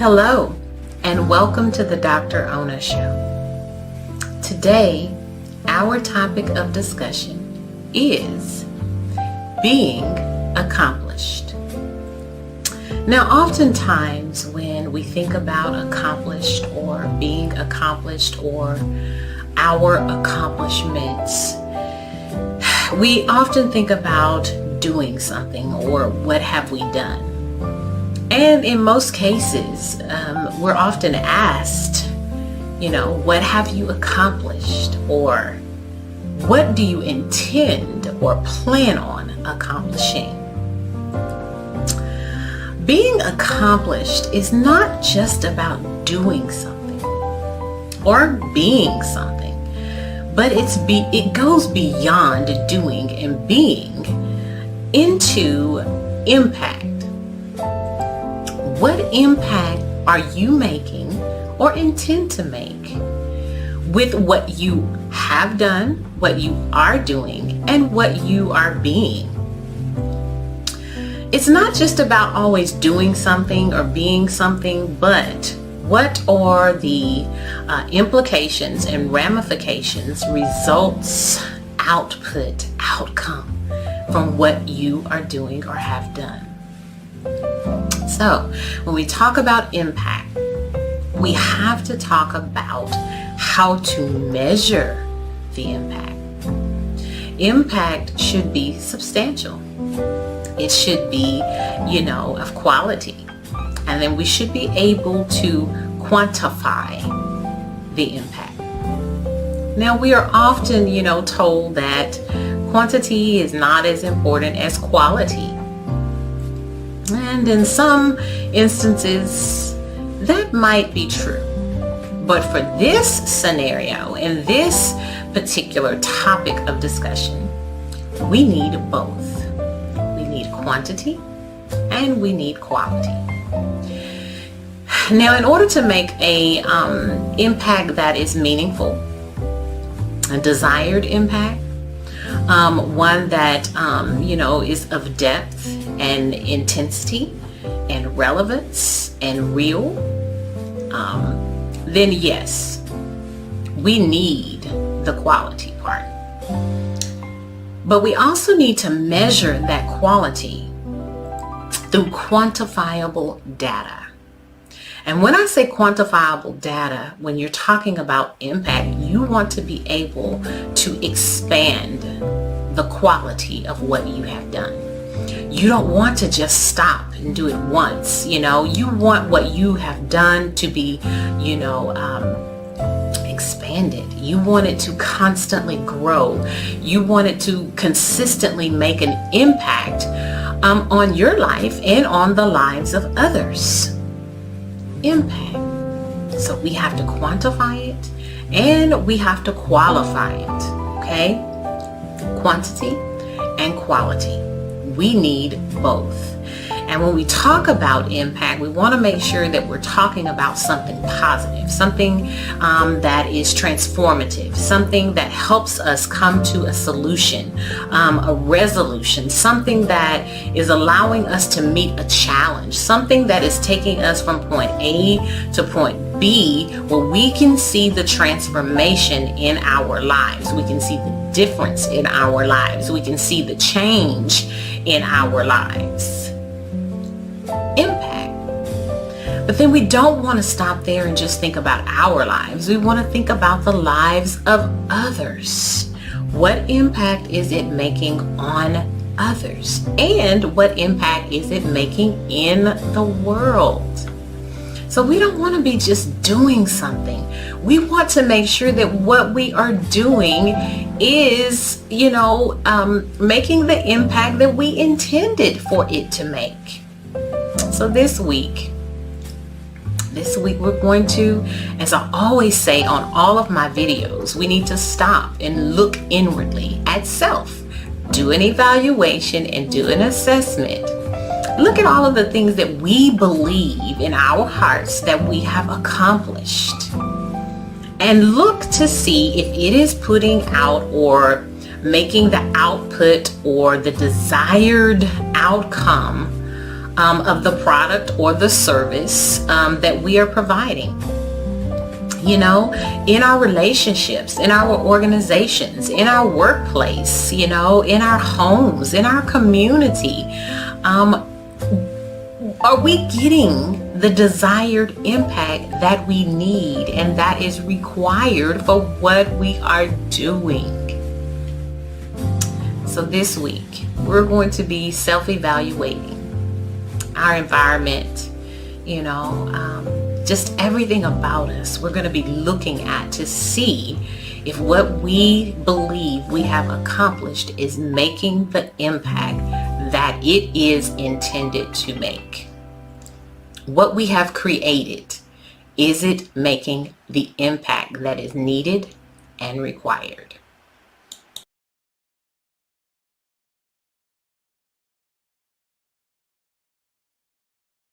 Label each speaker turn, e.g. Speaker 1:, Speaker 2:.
Speaker 1: Hello, and welcome to the Dr. Ona Show. Today, our topic of discussion is being accomplished. Now, oftentimes when we think about accomplished or being accomplished or our accomplishments, we often think about doing something or what have we done. And in most cases, we're often asked, what have you accomplished? Or what do you intend or plan on accomplishing? Being accomplished is not just about doing something or being something, but it goes beyond doing and being into impact. What impact are you making or intend to make with what you have done, what you are doing, and what you are being? It's not just about always doing something or being something, but what are the implications and ramifications, results, output, outcome from what you are doing or have done? So when we talk about impact, we have to talk about how to measure the impact. Impact should be substantial. It should be, of quality. And then we should be able to quantify the impact. Now, we are often, told that quantity is not as important as quality. And in some instances, that might be true. But for this scenario, in this particular topic of discussion, we need both. We need quantity and we need quality. Now, in order to make a impact that is meaningful, a desired impact, one that is of depth and intensity and relevance and real, then yes, we need the quality part. But we also need to measure that quality through quantifiable data. And when I say quantifiable data, when you're talking about impact, you want to be able to expand the quality of what you have done. You don't want to just stop and do it once. You want what you have done to be, expanded. You want it to constantly grow. You want it to consistently make an impact on your life and on the lives of others. Impact. So we have to quantify it and we have to qualify it. Okay? Quantity and quality. We need both. And when we talk about impact, we want to make sure that we're talking about something positive, something that is transformative, something that helps us come to a solution, a resolution, something that is allowing us to meet a challenge, something that is taking us from point A to point B, where we can see the transformation in our lives. We can see the difference in our lives. We can see the change in our lives. Impact. But then we don't want to stop there and just think about our lives. We want to think about the lives of others. What impact is it making on others? And what impact is it making in the world? So we don't want to be just doing something. We want to make sure that what we are doing is, making the impact that we intended for it to make. So this week we're going to, as I always say on all of my videos, we need to stop and look inwardly at self. Do an evaluation and do an assessment. Look at all of the things that we believe in our hearts that we have accomplished. And look to see if it is putting out or making the output or the desired outcome of the product or the service that we are providing. You know, in our relationships, in our organizations, in our workplace, you know, in our homes, in our community, are we getting the desired impact that we need and that is required for what we are doing? So this week, we're going to be self-evaluating our environment, you know, just everything about us. We're going to be looking at to see if what we believe we have accomplished is making the impact that it is intended to make. What we have created, is it making the impact that is needed and required?